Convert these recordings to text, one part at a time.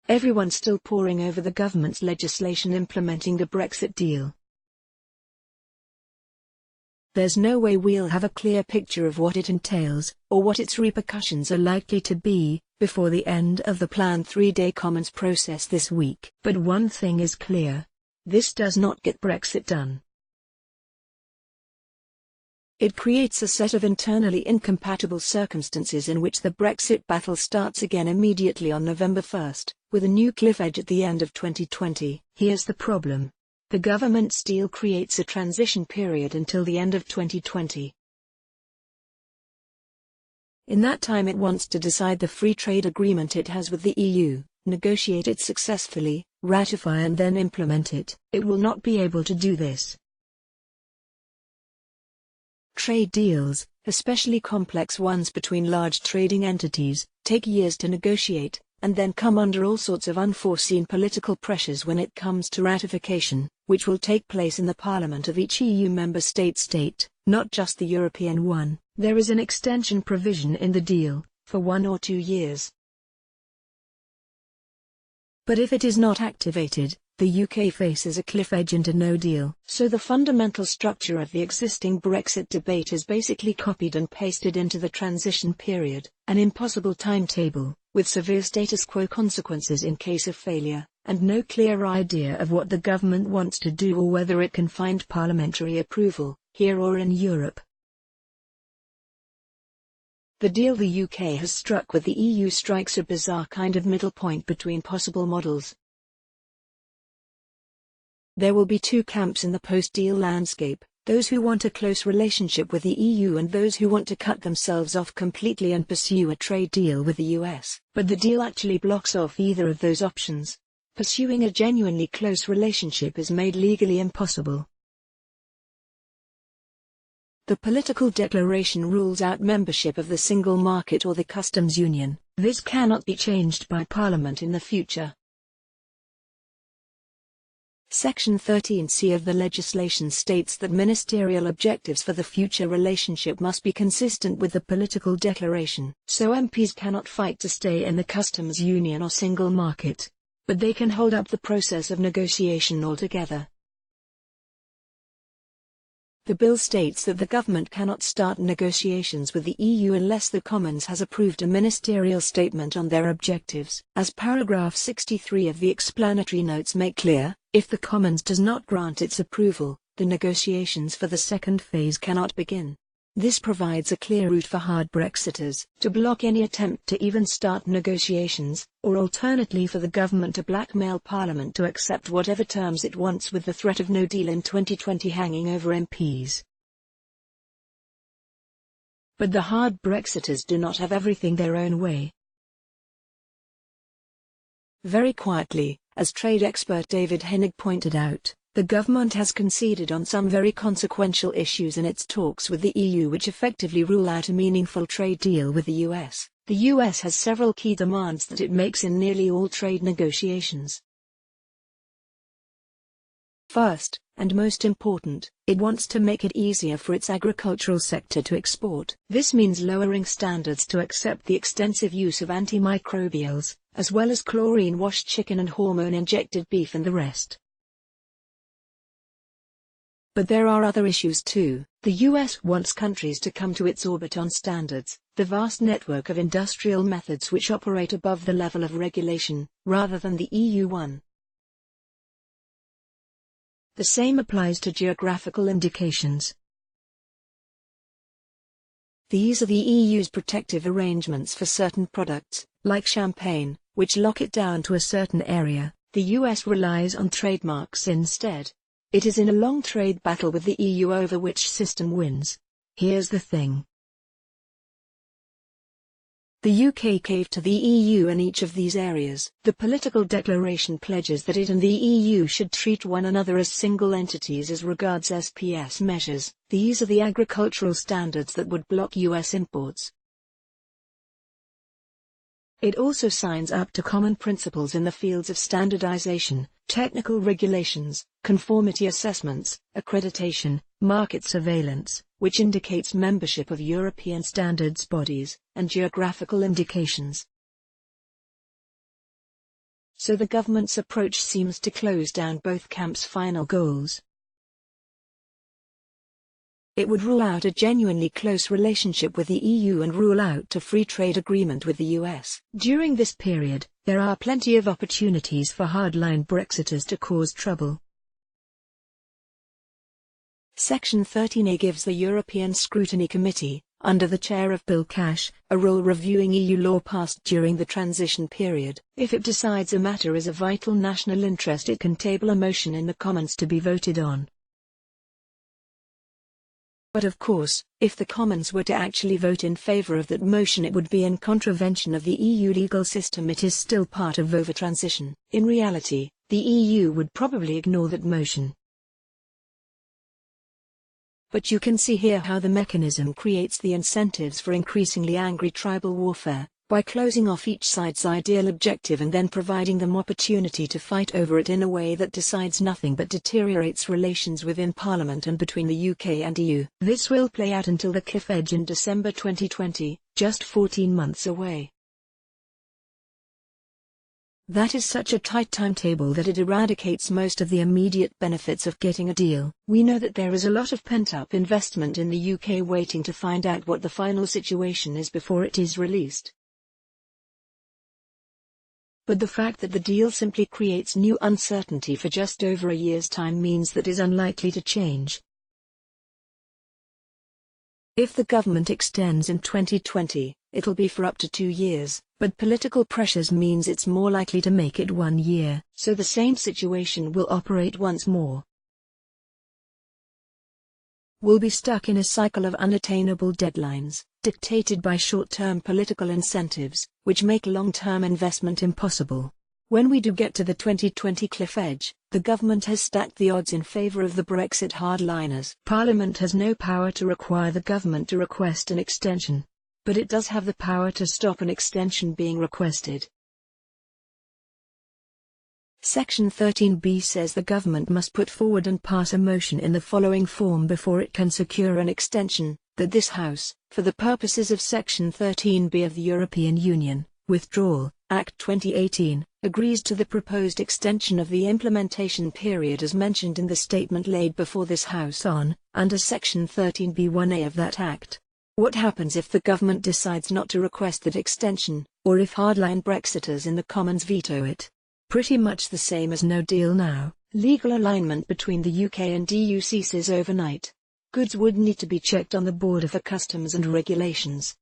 everyone's still poring over the government's legislation implementing the Brexit deal. There's no way we'll have a clear picture of what it entails, or what its repercussions are likely to be, before the end of the planned 3-day Commons process this week. But one thing is clear: this does not get Brexit done. It creates a set of internally incompatible circumstances in which the Brexit battle starts again immediately on November 1st, with a new cliff edge at the end of 2020. Here's the problem. The government's deal creates a transition period until the end of 2020. In that time it wants to decide the free trade agreement it has with the EU, negotiate it successfully, ratify and then implement it. It will not be able to do this. Trade deals, especially complex ones between large trading entities, take years to negotiate, and then come under all sorts of unforeseen political pressures when it comes to ratification, which will take place in the parliament of each EU member state, not just the European one. There is an extension provision in the deal, for 1 or 2 years. But if it is not activated, the UK faces a cliff edge into no deal. So the fundamental structure of the existing Brexit debate is basically copied and pasted into the transition period, an impossible timetable, with severe status quo consequences in case of failure, and no clear idea of what the government wants to do or whether it can find parliamentary approval, here or in Europe. The deal the UK has struck with the EU strikes a bizarre kind of middle point between possible models. There will be 2 camps in the post-deal landscape, those who want a close relationship with the EU and those who want to cut themselves off completely and pursue a trade deal with the US. But the deal actually blocks off either of those options. Pursuing a genuinely close relationship is made legally impossible. The political declaration rules out membership of the single market or the customs union. This cannot be changed by Parliament in the future. Section 13C of the legislation states that ministerial objectives for the future relationship must be consistent with the political declaration. So MPs cannot fight to stay in the customs union or single market. But they can hold up the process of negotiation altogether. The bill states that the government cannot start negotiations with the EU unless the Commons has approved a ministerial statement on their objectives. As paragraph 63 of the explanatory notes make clear, if the Commons does not grant its approval, the negotiations for the second phase cannot begin. This provides a clear route for hard Brexiters to block any attempt to even start negotiations, or alternately for the government to blackmail Parliament to accept whatever terms it wants with the threat of no deal in 2020 hanging over MPs. But the hard Brexiters do not have everything their own way. Very quietly, as trade expert David Hennig pointed out, the government has conceded on some very consequential issues in its talks with the EU which effectively rule out a meaningful trade deal with the US. The US has several key demands that it makes in nearly all trade negotiations. First, and most important, it wants to make it easier for its agricultural sector to export. This means lowering standards to accept the extensive use of antimicrobials, as well as chlorine-washed chicken and hormone-injected beef and the rest. But there are other issues too. The US wants countries to come to its orbit on standards, the vast network of industrial methods which operate above the level of regulation, rather than the EU one. The same applies to geographical indications. These are the EU's protective arrangements for certain products, like champagne, which lock it down to a certain area. The US relies on trademarks instead. It is in a long trade battle with the EU over which system wins. Here's the thing. The UK caved to the EU in each of these areas. The political declaration pledges that it and the EU should treat one another as single entities as regards SPS measures. These are the agricultural standards that would block US imports. It also signs up to common principles in the fields of standardization, technical regulations, conformity assessments, accreditation, market surveillance, which indicates membership of European standards bodies, and geographical indications. so the government's approach seems to close down both camps' final goals. It would rule out a genuinely close relationship with the EU and rule out a free trade agreement with the US. During this period, there are plenty of opportunities for hardline Brexiters to cause trouble. Section 13A gives the European Scrutiny Committee, under the chair of Bill Cash, a role reviewing EU law passed during the transition period. If it decides a matter is of vital national interest, it can table a motion in the Commons to be voted on. But of course, if the Commons were to actually vote in favour of that motion, it would be in contravention of the EU legal system. It is still part of over transition. In reality, the EU would probably ignore that motion. But you can see here how the mechanism creates the incentives for increasingly angry tribal warfare, by closing off each side's ideal objective and then providing them opportunity to fight over it in a way that decides nothing but deteriorates relations within Parliament and between the UK and EU. This will play out until the cliff edge in December 2020, just 14 months away. That is such a tight timetable that it eradicates most of the immediate benefits of getting a deal. We know that there is a lot of pent-up investment in the UK waiting to find out what the final situation is before it is released. But the fact that the deal simply creates new uncertainty for just over a year's time means that is unlikely to change. If the government extends in 2020, it'll be for up to 2 years, but political pressures means it's more likely to make it 1 year. So the same situation will operate once more. We'll be stuck in a cycle of unattainable deadlines, dictated by short-term political incentives, which make long-term investment impossible. When we do get to the 2020 cliff edge, the government has stacked the odds in favour of the Brexit hardliners. Parliament has no power to require the government to request an extension, but it does have the power to stop an extension being requested. Section 13B says the government must put forward and pass a motion in the following form before it can secure an extension: that this House, for the purposes of Section 13B of the European Union Withdrawal Act 2018, agrees to the proposed extension of the implementation period as mentioned in the statement laid before this House under Section 13B(1)(a) of that Act. What happens if the government decides not to request that extension, or if hardline Brexiters in the Commons veto it? Pretty much the same as no deal now. Legal alignment between the UK and EU ceases overnight. Goods would need to be checked on the border for customs and regulations.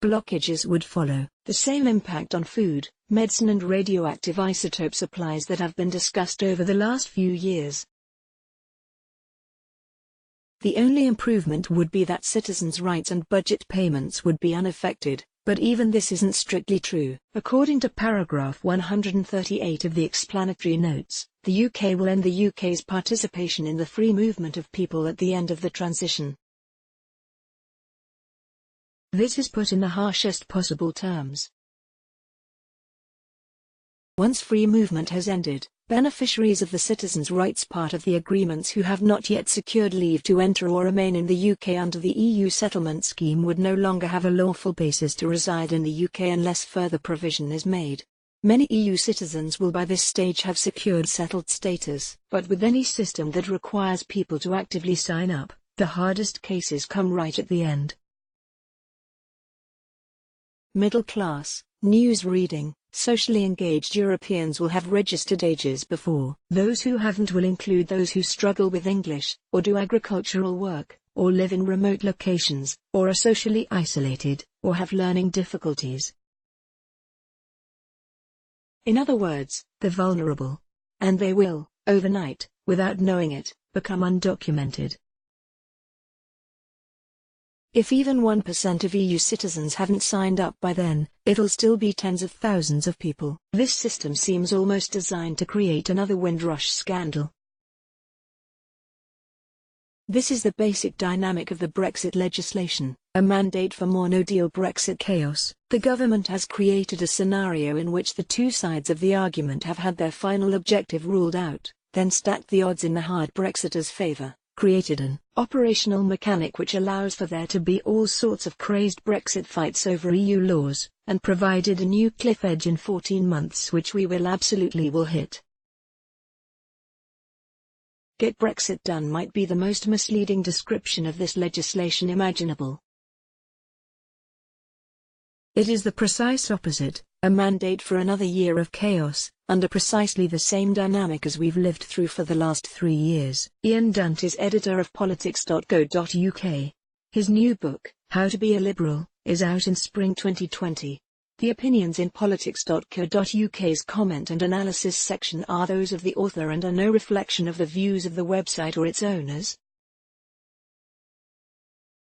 Blockages would follow. The same impact on food, medicine and radioactive isotope supplies that have been discussed over the last few years. The only improvement would be that citizens' rights and budget payments would be unaffected, but even this isn't strictly true. According to paragraph 138 of the explanatory notes, the UK will end the UK's participation in the free movement of people at the end of the transition. This is put in the harshest possible terms. Once free movement has ended, beneficiaries of the citizens' rights part of the agreements who have not yet secured leave to enter or remain in the UK under the EU settlement scheme would no longer have a lawful basis to reside in the UK unless further provision is made. Many EU citizens will by this stage have secured settled status, but with any system that requires people to actively sign up, the hardest cases come right at the end. Middle class, news-reading, socially engaged Europeans will have registered ages before. Those who haven't will include those who struggle with English, or do agricultural work, or live in remote locations, or are socially isolated, or have learning difficulties. In other words, the vulnerable. And they will, overnight, without knowing it, become undocumented. If even 1% of EU citizens haven't signed up by then, it'll still be tens of thousands of people. This system seems almost designed to create another Windrush scandal. This is the basic dynamic of the Brexit legislation, a mandate for more no-deal Brexit chaos. The government has created a scenario in which the two sides of the argument have had their final objective ruled out, then stacked the odds in the hard Brexiters' favour. created an operational mechanic which allows for there to be all sorts of crazed Brexit fights over EU laws, and provided a new cliff edge in 14 months which we will hit. Get Brexit done might be the most misleading description of this legislation imaginable. It is the precise opposite, a mandate for another year of chaos, under precisely the same dynamic as we've lived through for the last 3 years. Ian Dunt is editor of politics.co.uk. His new book, How to Be a Liberal, is out in spring 2020. The opinions in politics.co.uk's comment and analysis section are those of the author and are no reflection of the views of the website or its owners.